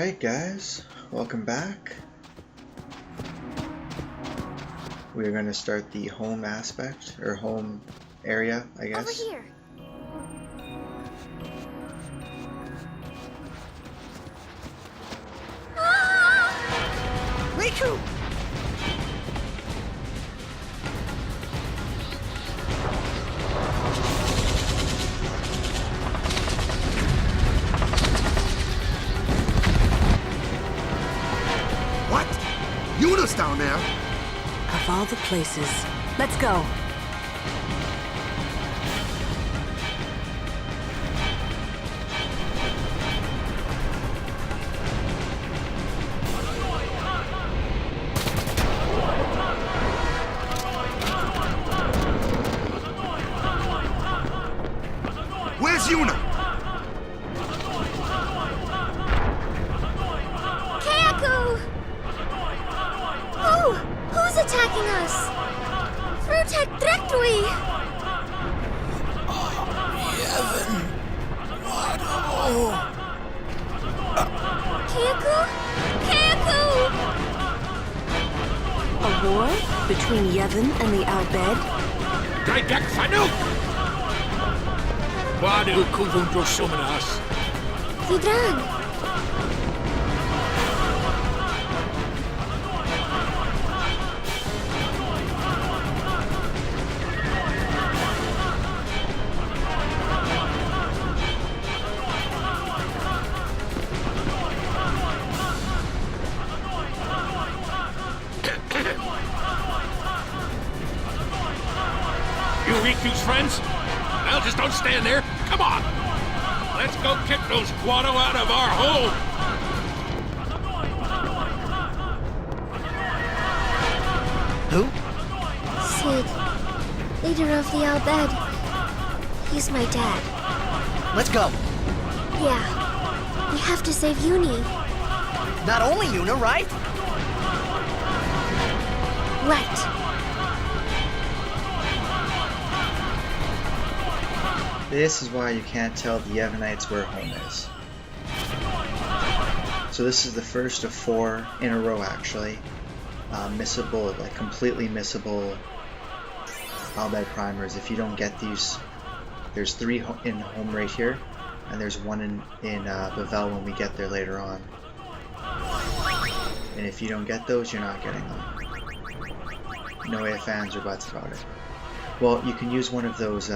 Alright guys, welcome back. We're going to start the home aspect, or home area, I guess. Over here. Riku! What? Yuna's down there? Of all the places. Let's go. Where's Yuna? Kayaku! Oh, who's attacking us? Frutek Drektui! Kayaku? Kayaku! A war between Yevon and the Al Bhed? Daidak Fanuk! Wadu Kuvun Drosumanas. Vidran! You Riku's friends? Well, just don't stand there. Come on! Let's go kick those guano out of our home! Who? Sid, leader of the Al Bhed. He's my dad. Let's go. Yeah, we have to save Uni. Not only Yuna, right? Right. This is why you can't tell the Yevonites where home is. So this is the first of 4 in a row actually. Missable, like completely missable Bhed Primers. If you don't get these, there's 3 in home right here, and there's 1 in Bavel when we get there later on. And if you don't get those, you're not getting them. No ifs, ands, or buts about it. Well, you can use one of those,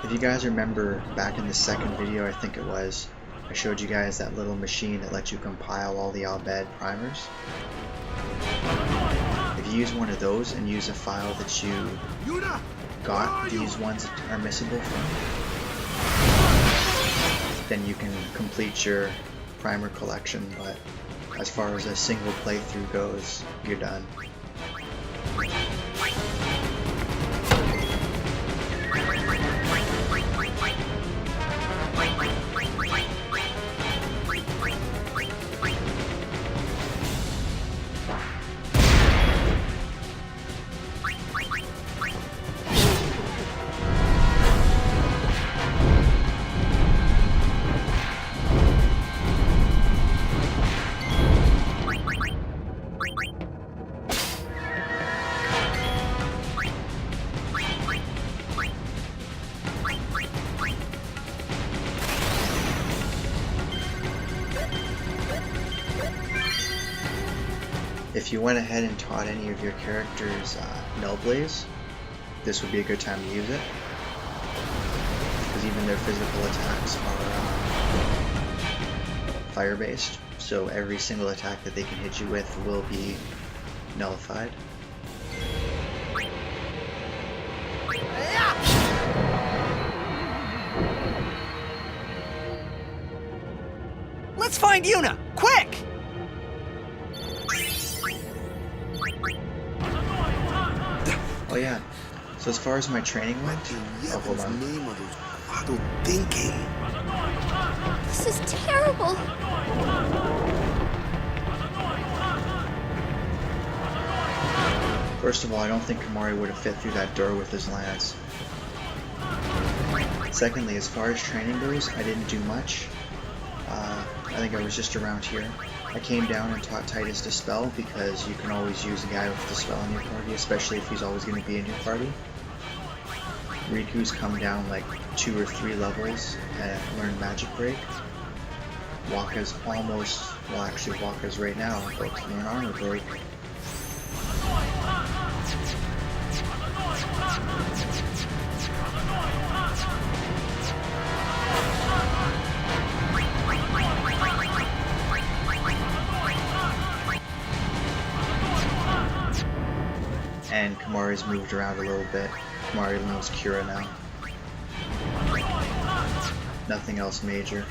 if you guys remember back in the second video, I think it was, I showed you guys that little machine that lets you compile all the Bhed Primers. If you use one of those and use a file that you got these ones that are missable from, then you can complete your primer collection, but as far as a single playthrough goes, you're done. If you went ahead and taught any of your characters Null Blaze, this would be a good time to use it, because even their physical attacks are fire-based, so every single attack that they can hit you with will be nullified. Let's find Yuna! Quick! Oh yeah, so as far as my training went, oh hold on. Thinking. This is terrible. First of all, I don't think Kamari would have fit through that door with his lance. Secondly, as far as training goes, I didn't do much. I think I was just around here. I came down and taught Titus Dispel because you can always use a guy with Dispel in your party, especially if he's always going to be in your party. Riku's come down like 2 or 3 levels and learned Magic Break. Wakka's almost, well actually Wakka's right now about to learn Armor Break. And Kamari's moved around a little bit. Kamari knows Kira now. Nothing else major.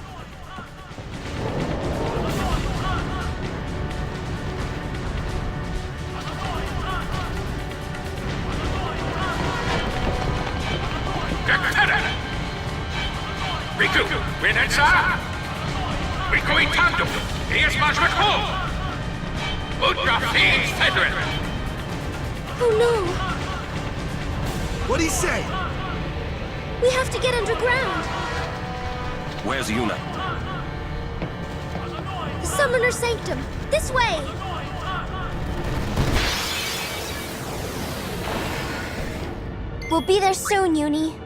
Riku, Renetsa! Riku Itando! Ias Majmako! Udra Fiends Federate! Oh no! What'd he say? We have to get underground! Where's Yuna? The Summoner Sanctum! This way! We'll be there soon, Uni.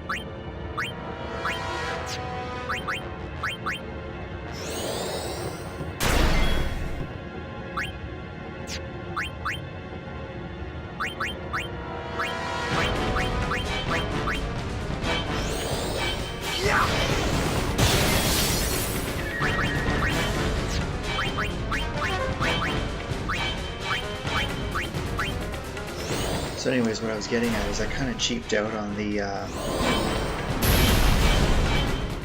So anyways, what I was getting at is I kind of cheaped out on the,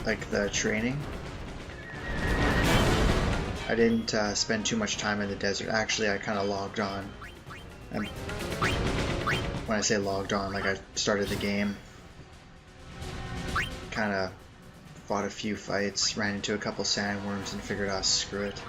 like the training. I didn't spend too much time in the desert. Actually, I kind of logged on. And when I say logged on, like I started the game, kind of fought a few fights, ran into a couple sandworms, and figured, ah, screw it.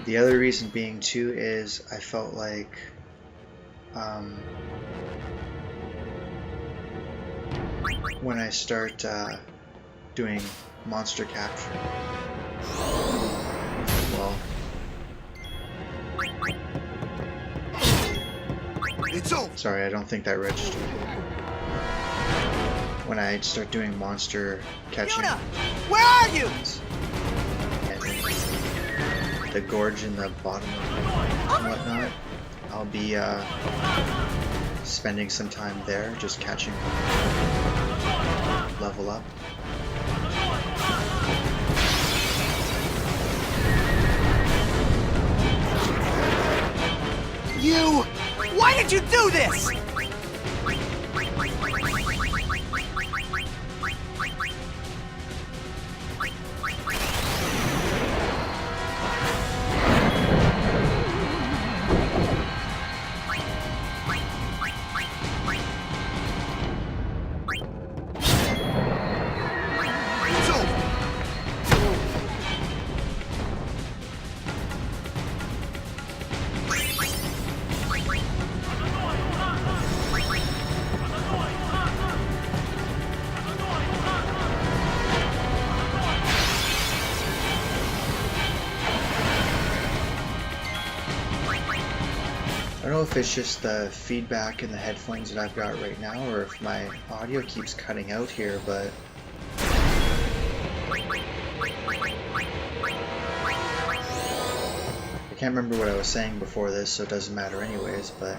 The other reason being too is I felt like when I start doing monster capture, well, It's over. sorry, I don't think that registered. When I start doing monster catching, Yuna! Where are you? the gorge in the bottom and whatnot, I'll be spending some time there just catching level up. You! Why did you do this? It's over. I don't know if it's just the feedback in the headphones that I've got right now or if my audio keeps cutting out here, but I can't remember what I was saying before this, so it doesn't matter anyways, but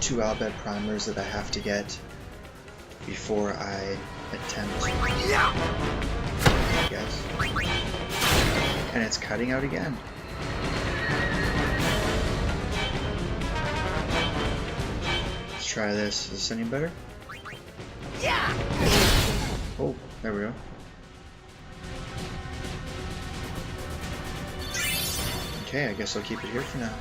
2 Bhed Primers that I have to get before I attempt to guess. And it's cutting out again. Let's try this. Is this any better? Yeah! Oh, there we go. Okay, I guess I'll keep it here for now.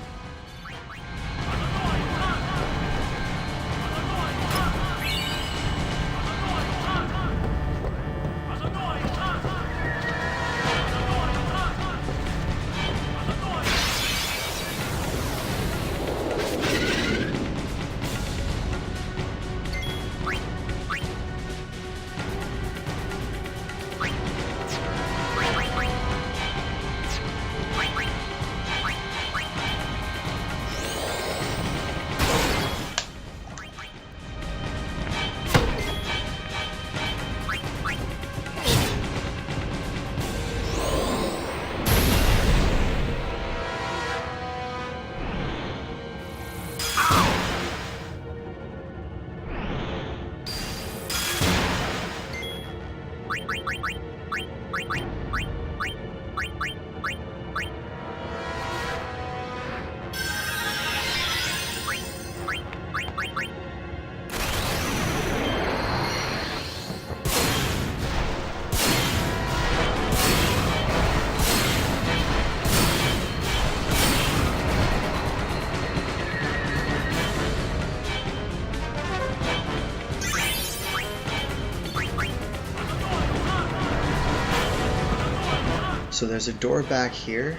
So there's a door back here.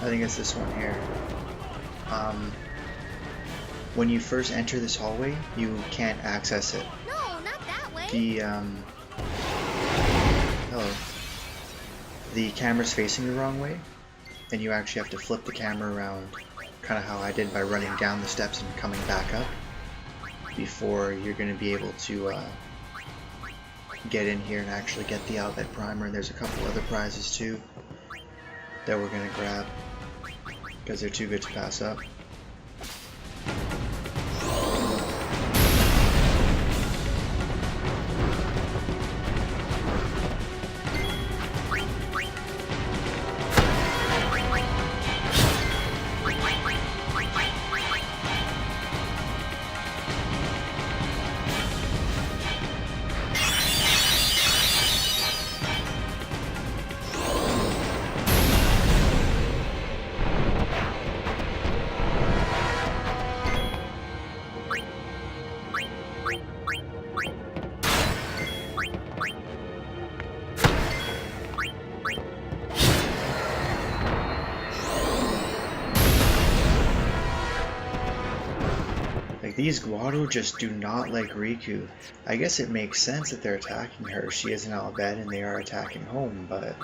I think it's this one here. When you first enter this hallway, you can't access it. No, not that way. The camera's facing the wrong way, and you actually have to flip the camera around, kind of how I did by running down the steps and coming back up, before you're going to be able to get in here and actually get the Bhed Primer. And there's a couple other prizes too that we're going to grab because they're too good to pass up. These Guado just do not like Riku. I guess it makes sense that they're attacking her. She is an Bhed and they are attacking home, but...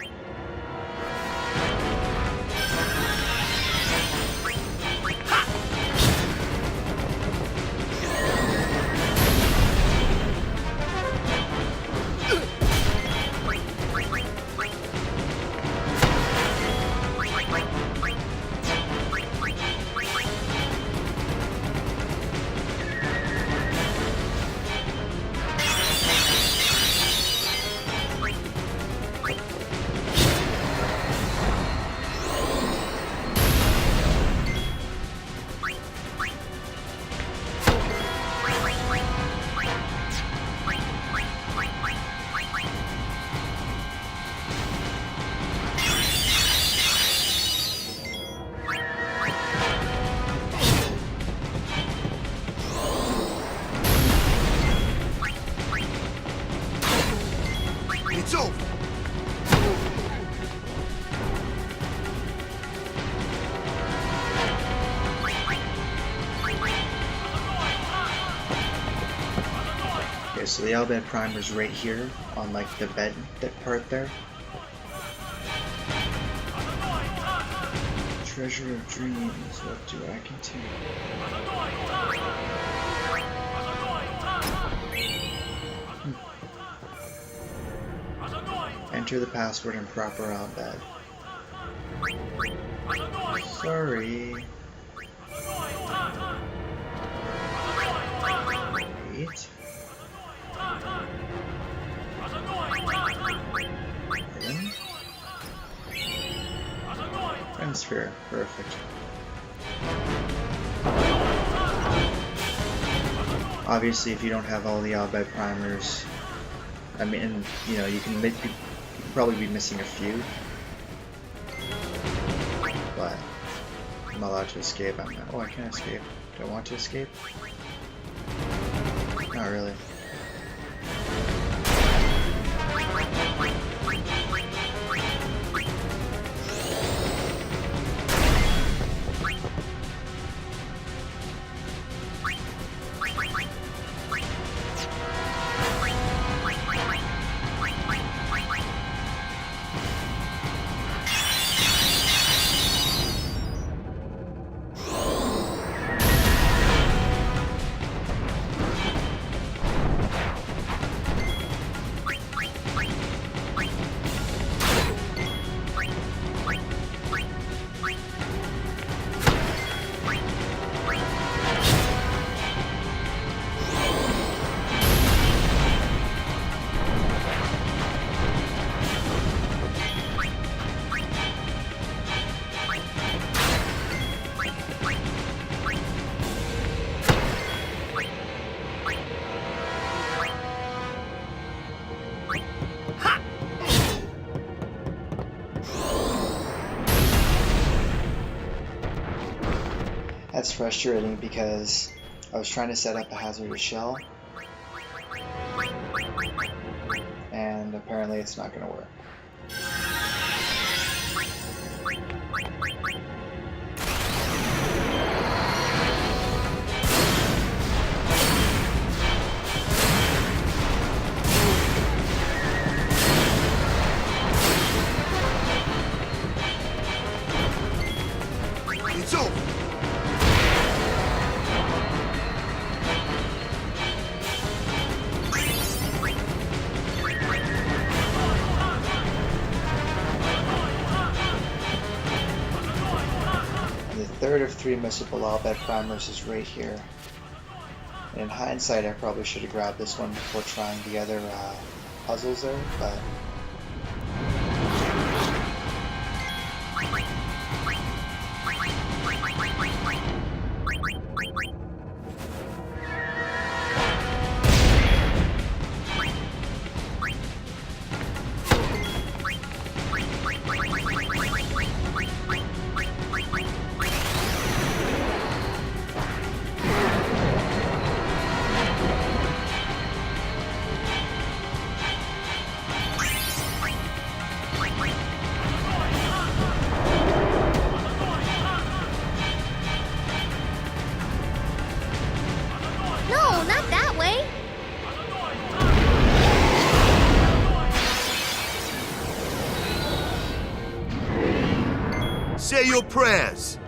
It's over. Okay, so the Bhed Primer's right here on like the bed, that part there. Treasure of dreams, what do I contain? Enter the password in proper Bhed. Right. In. Hemisphere. Perfect. Obviously, if you don't have all the Bhed Primers, I mean, you know, you can probably be missing a few, but I'm not allowed to escape. Oh, I can't escape. Do I want to escape? Not really. That's frustrating because I was trying to set up a hazardous shell and apparently it's not going to work. It's over. Third of 3 missable Bhed Primers is right here. And in hindsight, I probably should have grabbed this one before trying the other puzzles there, but No, not that way. Say your prayers.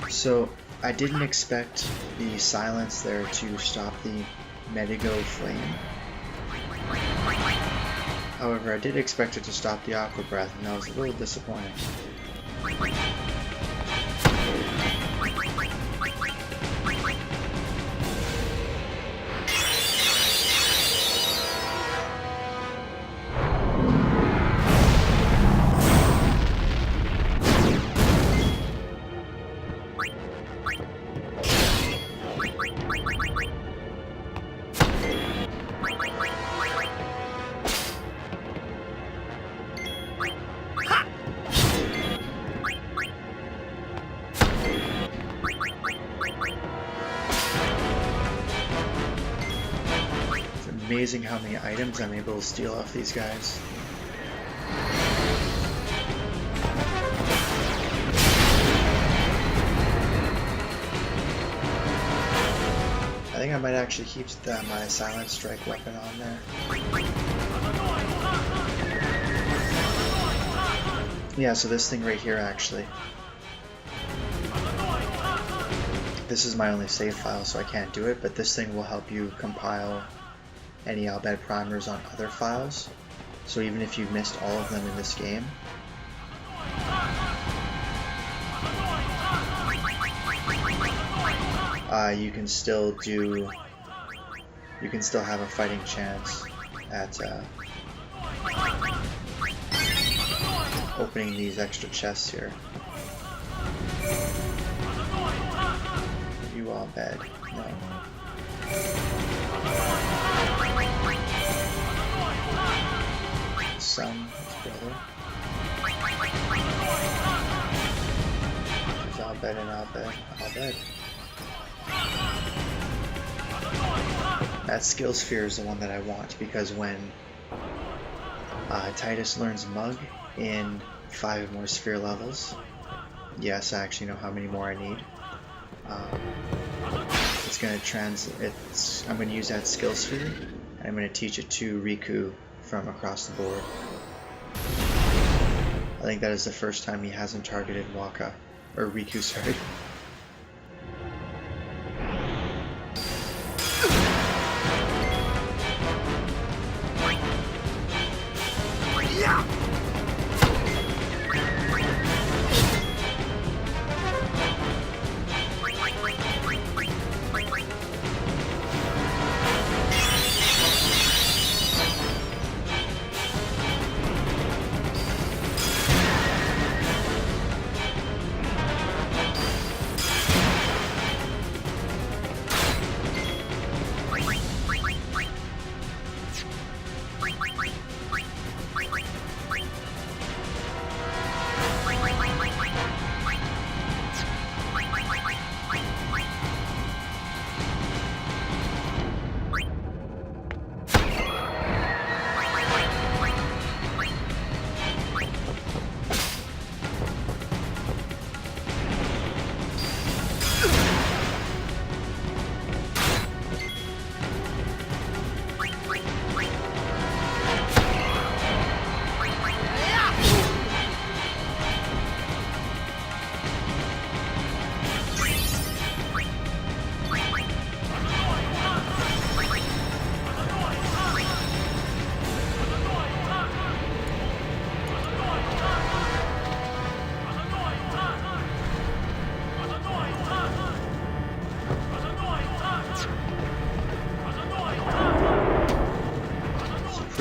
So I didn't expect the silence there to stop the Medigo flame. However, I did expect it to stop the Aqua Breath, and that was a little disappointing. Amazing how many items I'm able to steal off these guys. I think I might actually keep my Silent Strike weapon on there. Yeah, so this thing right here actually. This is my only save file, so I can't do it, but this thing will help you compile any Bhed Primers on other files. So even if you missed all of them in this game, you can still have a fighting chance at opening these extra chests here. You all bed? No. Son, his brother. There's all bed and all bed. All bed. That skill sphere is the one that I want, because when Titus learns Mug in 5 more sphere levels, yes, I actually know how many more I need. It's going to I'm going to use that skill sphere, and I'm going to teach it to Riku from across the board. I think that is the first time he hasn't targeted Waka, or Riku, sorry.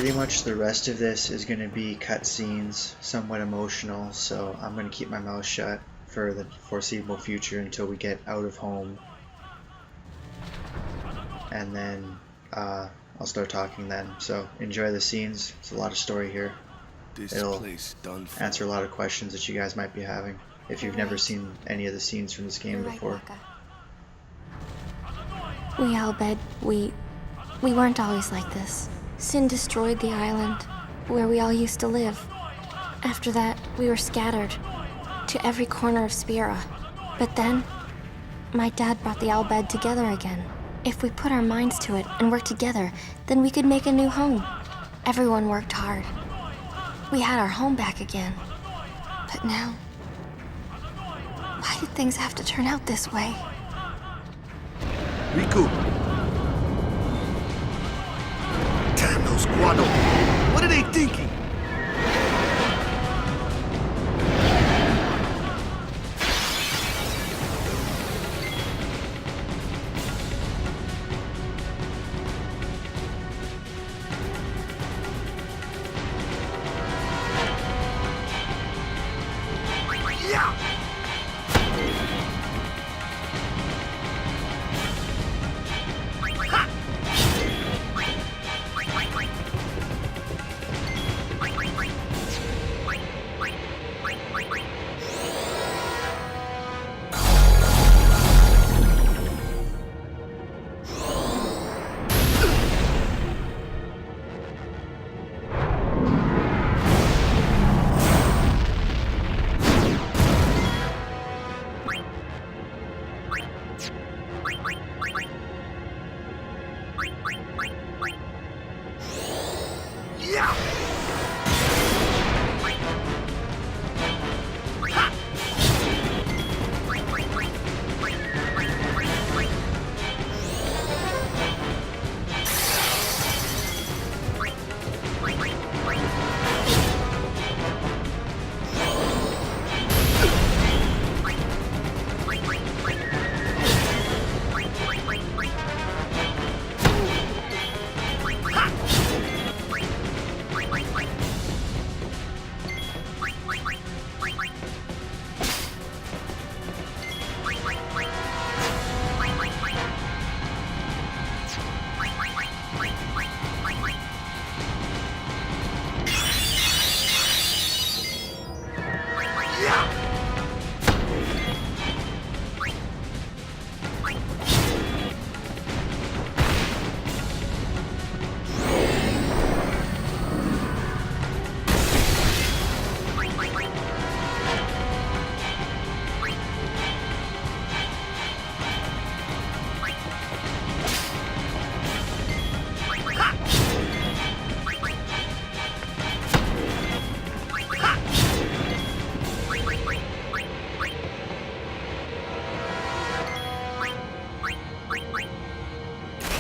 pretty much the rest of this is going to be cutscenes, somewhat emotional, so I'm going to keep my mouth shut for the foreseeable future until we get out of home. And then I'll start talking then. So enjoy the scenes. It's a lot of story here. It'll answer a lot of questions that you guys might be having if you've never seen any of the scenes from this game before. We Al Bhed, we weren't always like this. Sin destroyed the island where we all used to live. After that, we were scattered to every corner of Spira. But then, my dad brought the Al Bhed together again. If we put our minds to it and worked together, then we could make a new home. Everyone worked hard. We had our home back again. But now, why did things have to turn out this way? Riku! Damn those Guado! What are they thinking?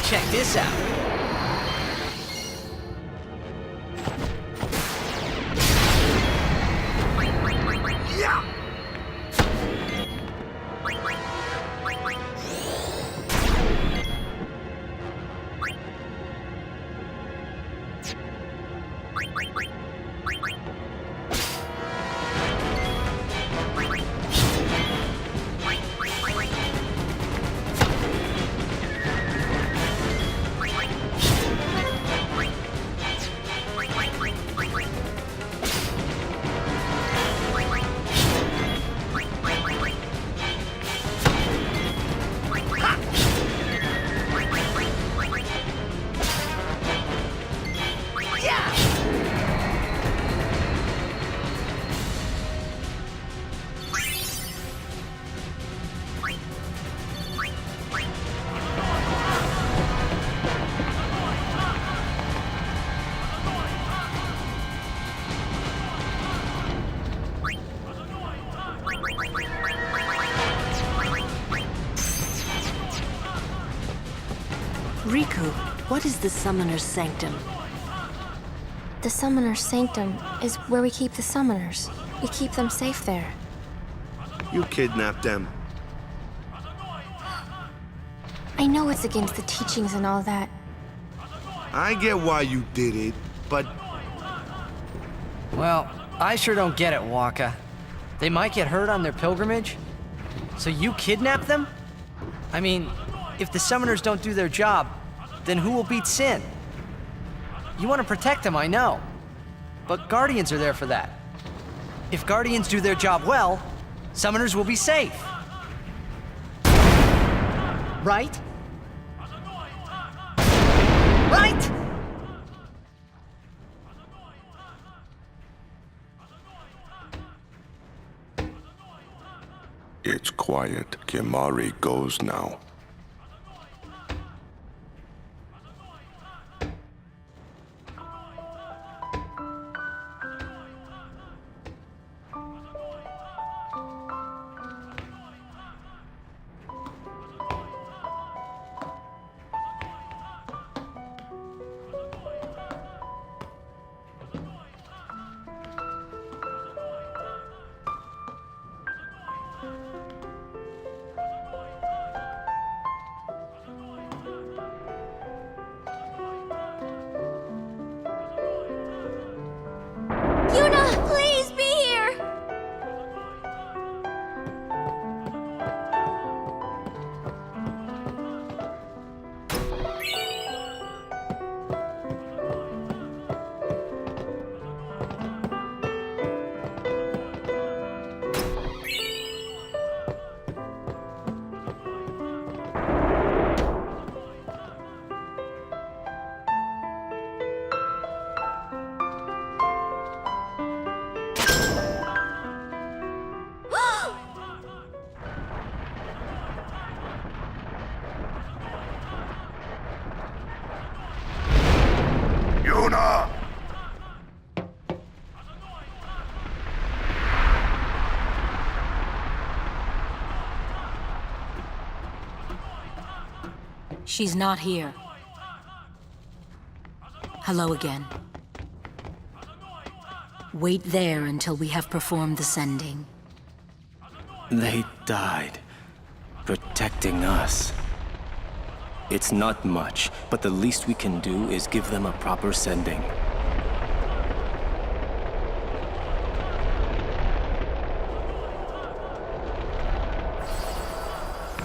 Check this out. Riku, what is the Summoner's Sanctum? The Summoner's Sanctum is where we keep the Summoners. We keep them safe there. You kidnapped them. I know it's against the teachings and all that. I get why you did it. but... Well, I sure don't get it, Waka. They might get hurt on their pilgrimage? So you kidnap them? I mean, if the summoners don't do their job, then who will beat Sin? You want to protect them, I know. But Guardians are there for that. If Guardians do their job well, summoners will be safe. Right? Right? It's quiet. Kimari goes now. Yuna, please be here! Yuna! She's not here. Hello again. Wait there until we have performed the sending. They died, protecting us. It's not much, but the least we can do is give them a proper sending.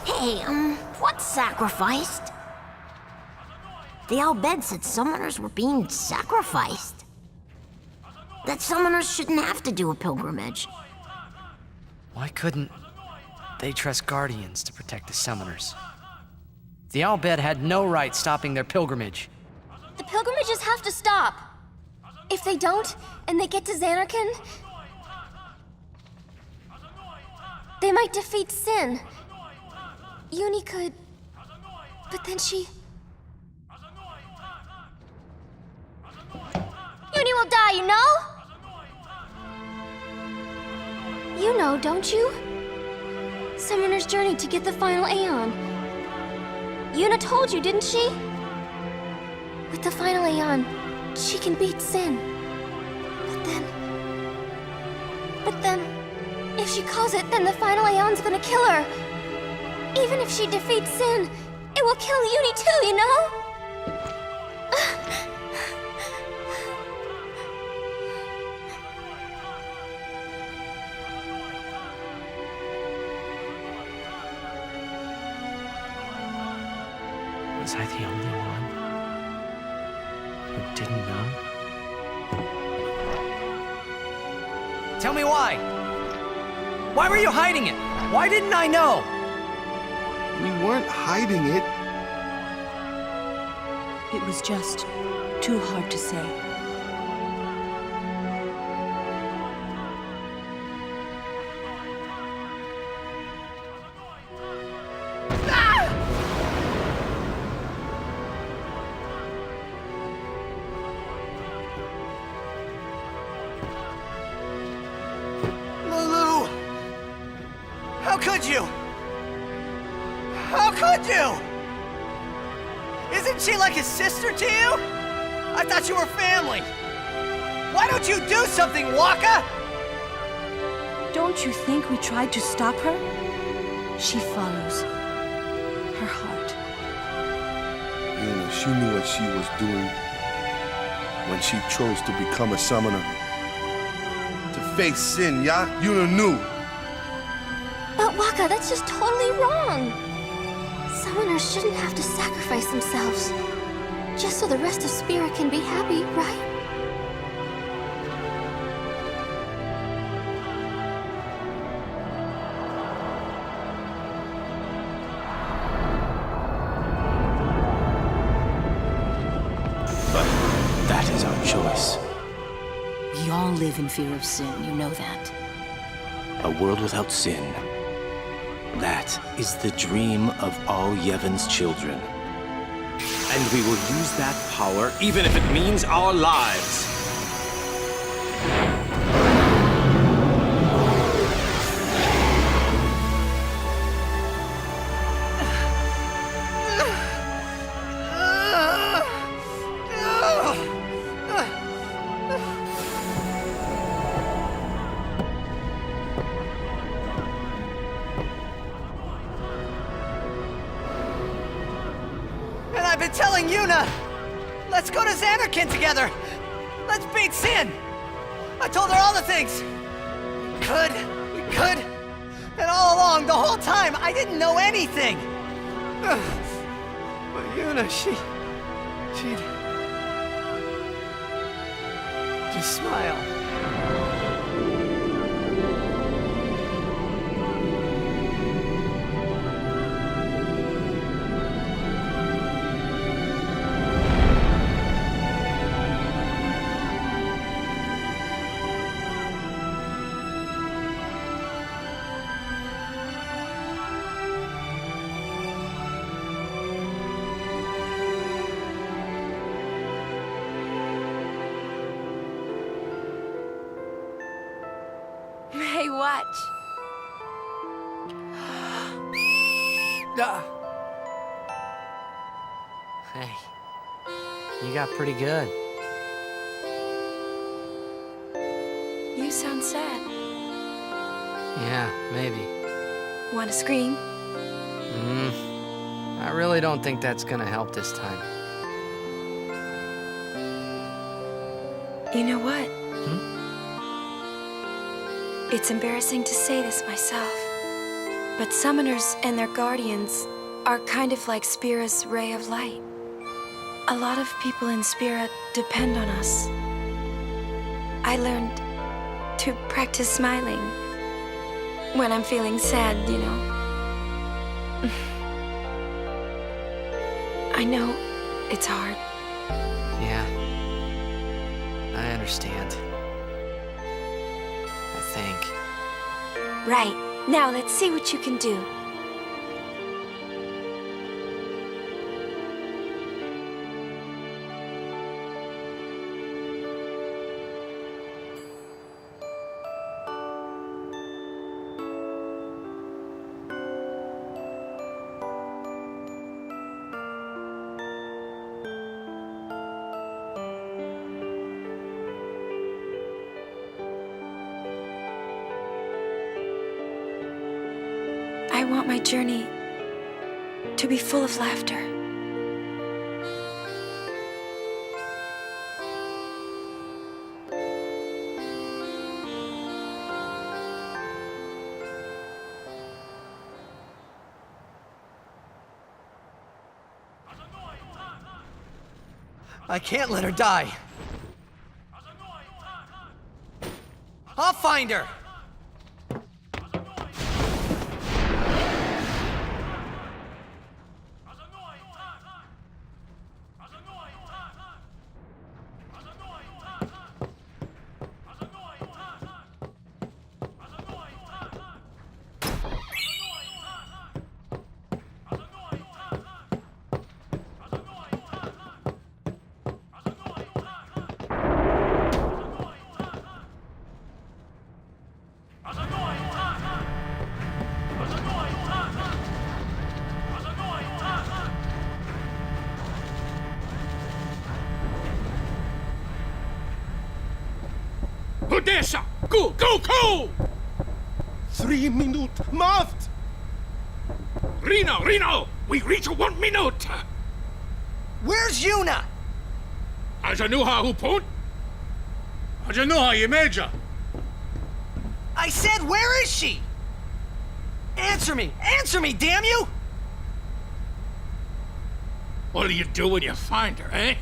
Hey, what's sacrificed? The Al-Bhed said summoners were being sacrificed. That summoners shouldn't have to do a pilgrimage. Why couldn't they trust Guardians to protect the summoners? The Al-Bhed had no right stopping their pilgrimage. The pilgrimages have to stop. If they don't, and they get to Xanarkand, they might defeat Sin. Uni could... But then she... Uni will die, you know? You know, don't you? Summoner's journey to get the final Aeon. Yuna told you, didn't she? With the final Aeon, she can beat Sin. But then, if she calls it, then the final Aeon's gonna kill her. Even if she defeats Sin, it will kill Uni too, you know? Was I the only one who didn't know? Tell me why! Why were you hiding it? Why didn't I know? We weren't hiding it. It was just too hard to say. Lulu! How could you? How could you? Isn't she like a sister to you? I thought you were family. Why don't you do something, Waka? Don't you think we tried to stop her? She follows her heart. She knew what she was doing. when she chose to become a summoner. To face sin, yeah? Yuna knew. But Waka, that's just totally wrong. Summoners shouldn't have to sacrifice themselves just so the rest of Spirit can be happy, right? But that is our choice. We all live in fear of sin, you know that. A world without sin. That is the dream of all Yevon's children. And we will use that power even if it means our lives. And I've been telling Yuna, let's go to Xanarkin together. Let's beat Sin. I told her all the things. We could. And all along, the whole time, I didn't know anything. But Yuna, she'd just smile. Hey, watch. Hey, you got pretty good. You sound sad. Yeah, maybe. Want to scream? I really don't think that's gonna help this time. You know what? It's embarrassing to say this myself, but summoners and their guardians are kind of like Spira's ray of light. A lot of people in Spira depend on us. I learned to practice smiling when I'm feeling sad, you know. I know it's hard. Yeah, I understand. I think. Right. Now let's see what you can do. I want my journey to be full of laughter. I can't let her die. I'll find her. Odessa! Go! 3 minutes, Maft! Reno! We reach 1 minute! Where's Yuna? Ajanuha Hupun? Ajanuha Major. I said, where is she? Answer me! Answer me, damn you! What do you do when you find her, eh?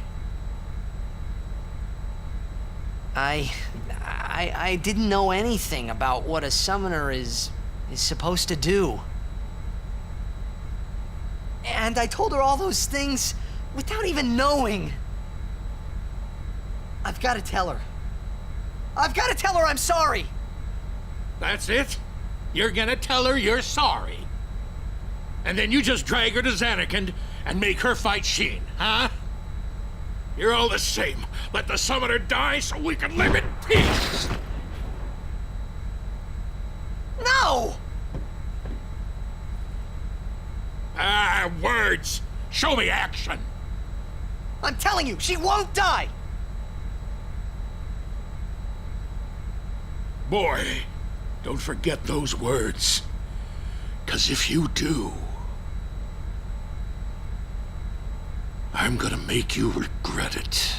I didn't know anything about what a summoner is supposed to do. And I told her all those things without even knowing. I've got to tell her. I've got to tell her I'm sorry. That's it? You're gonna tell her you're sorry. And then you just drag her to Zanarkand and make her fight Sheen, huh? You're all the same. Let the summoner die so we can live in peace! No! Ah, words! Show me action! I'm telling you, she won't die! Boy, don't forget those words. 'Cause if you do, I'm gonna make you regret it.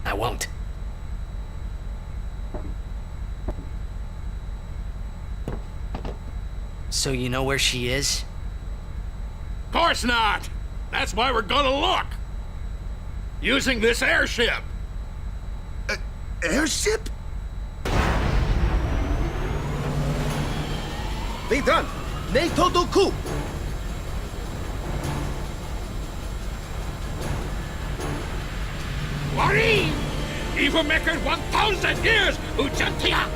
I won't. So you know where she is? Of course not! That's why we're gonna look! Using this airship! Airship? Vidran, Neito Doku. Wari! Evil Maker 1,000 years! Ujantia!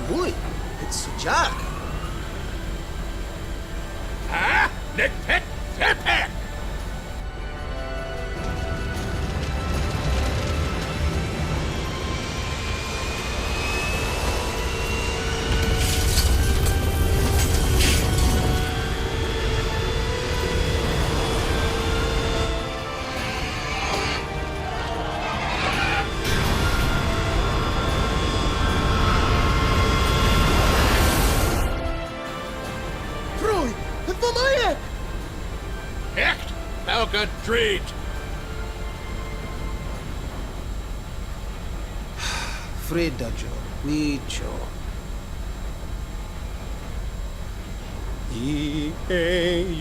Boy, it's Jack. Ah! Nick Pick! Pick! Roy, vad är det? Echt! Elke Dreed! Freda Joe, Wicho. E-A-U-E.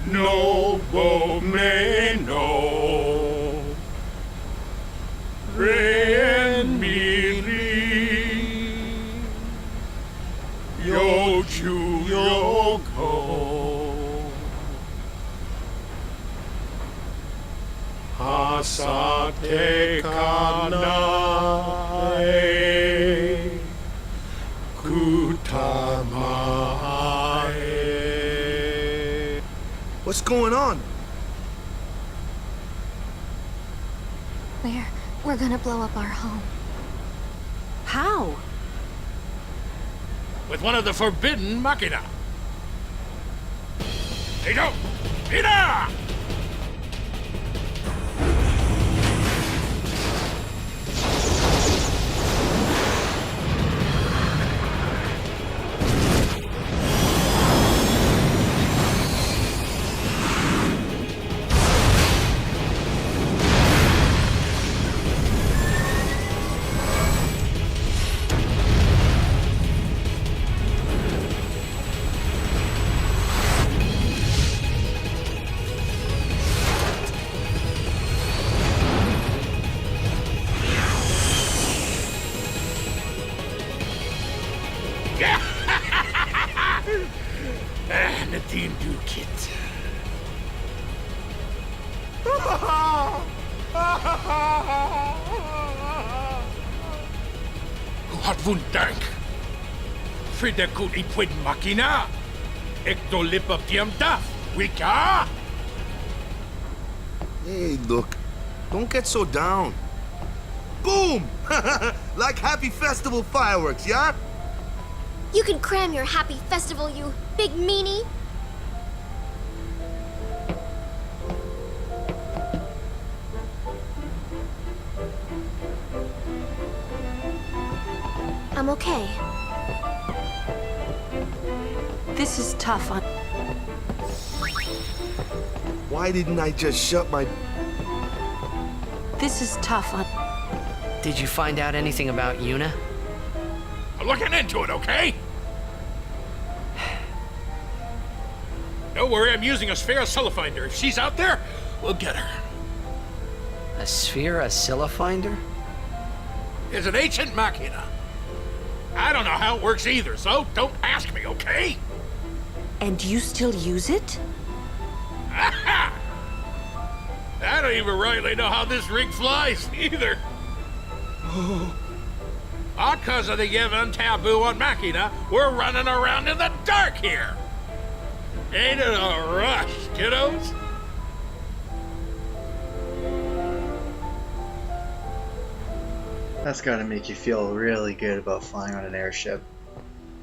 No Bomeno! Ren Miri! Yochu Yoko! Hasate Kanae! Kutamae! What's going on? We're gonna blow up our home. How? With one of the forbidden machina. Hey, go! Ida! Nadine Dukit. Hat wundank. Frida gut ipwid makina. Ekto lip up diem daf. Wika? Hey, look. Don't get so down. Boom! Like happy festival fireworks, yeah? You can cram your happy festival, you big meanie. I'm okay. This is tough on... Why didn't I just shut my... This is tough on... Did you find out anything about Yuna? I'm looking into it, okay? Don't worry, I'm using a sphere finder. If she's out there, we'll get her. A sphere finder? It's an ancient machina. I don't know how it works either, so don't ask me, okay? And you still use it? Aha! I don't even rightly know how this rig flies, either. All cause of the Yevon taboo on Machina, we're running around in the dark here. Ain't it a rush, kiddos? That's gotta make you feel really good about flying on an airship.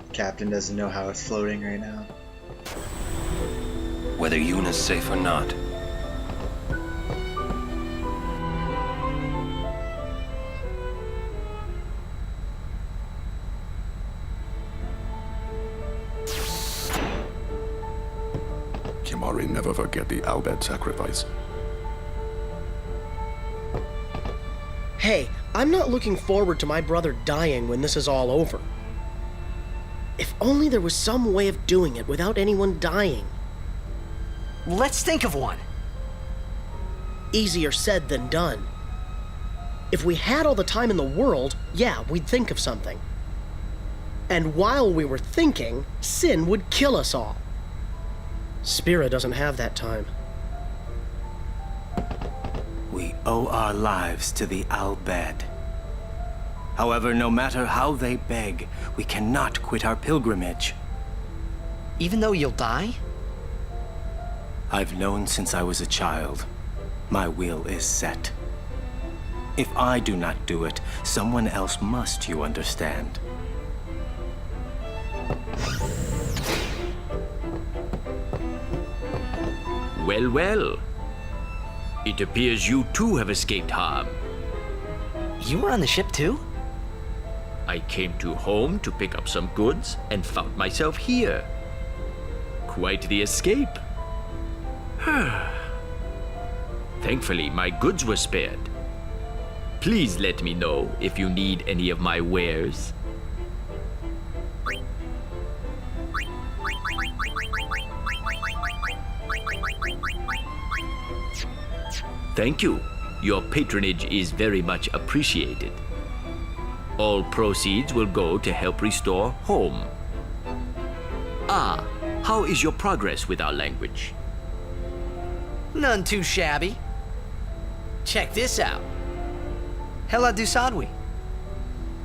The captain doesn't know how it's floating right now. Whether Yuna's safe or not. Kimari never forget the Albed sacrifice. Hey, I'm not looking forward to my brother dying when this is all over. If only there was some way of doing it without anyone dying. Let's think of one. Easier said than done. If we had all the time in the world, yeah, we'd think of something. And while we were thinking, Sin would kill us all. Spira doesn't have that time. We owe our lives to the Al-Bhed. However, no matter how they beg, we cannot quit our pilgrimage. Even though you'll die? I've known since I was a child. My will is set. If I do not do it, someone else must, you understand. Well, well. It appears you too have escaped harm. You were on the ship too? I came to home to pick up some goods and found myself here. Quite the escape. Thankfully, my goods were spared. Please let me know if you need any of my wares. Thank you. Your patronage is very much appreciated. All proceeds will go to help restore home. Ah, how is your progress with our language? None too shabby. Check this out. Hela Dusadwi.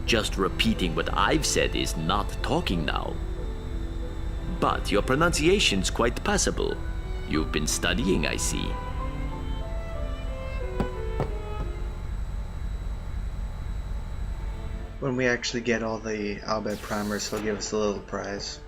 Just repeating what I've said is not talking now. But your pronunciation's quite passable. You've been studying, I see. When we actually get all the Bhed Primers, he'll give us a little prize.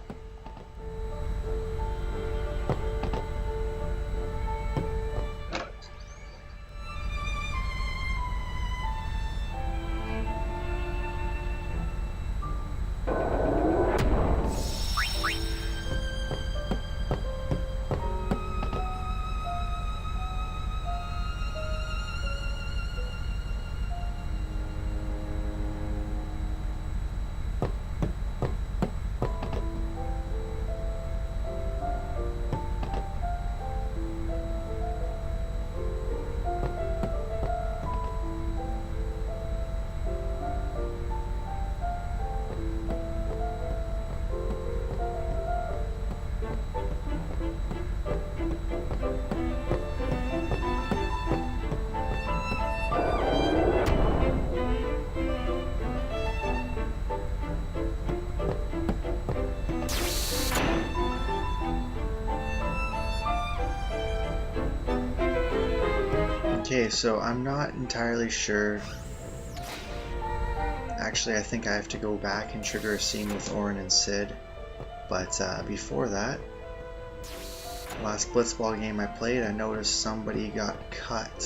Okay, so I'm not entirely sure. Actually, I think I have to go back and trigger a scene with Orin and Sid. But before that, last blitzball game I played, I noticed somebody got cut.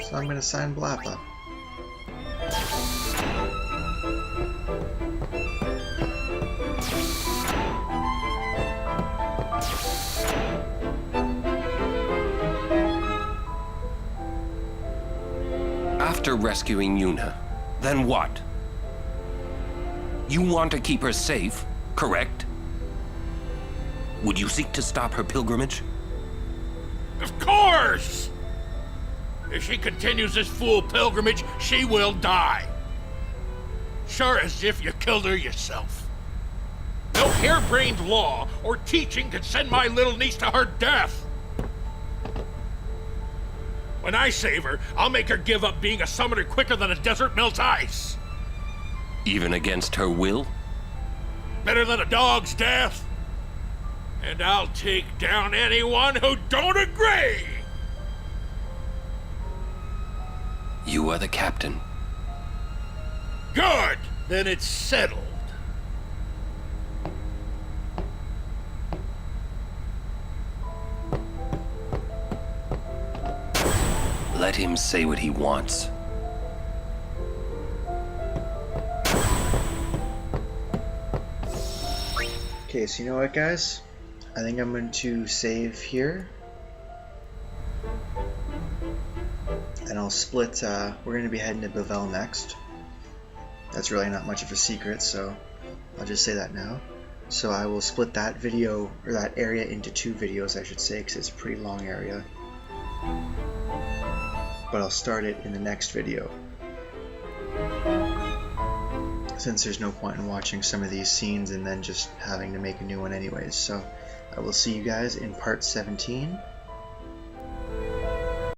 So I'm gonna sign Blappa. After rescuing Yuna, then what? You want to keep her safe, correct? Would you seek to stop her pilgrimage? Of course! If she continues this fool pilgrimage, she will die. Sure as if you killed her yourself. No harebrained law or teaching can send my little niece to her death. When I save her, I'll make her give up being a summoner quicker than a desert melts ice. Even against her will? Better than a dog's death. And I'll take down anyone who don't agree. You are the captain. Good! Then it's settled. Let him say what he wants. Okay, so you know what, guys? I think I'm going to save here. And I'll split, we're going to be heading to Bevelle next. That's really not much of a secret, so I'll just say that now. So I will split that video, or that area, into 2 videos, I should say, because it's a pretty long area. But I'll start it in the next video, since there's no point in watching some of these scenes and then just having to make a new one anyways. So I will see you guys in part 17.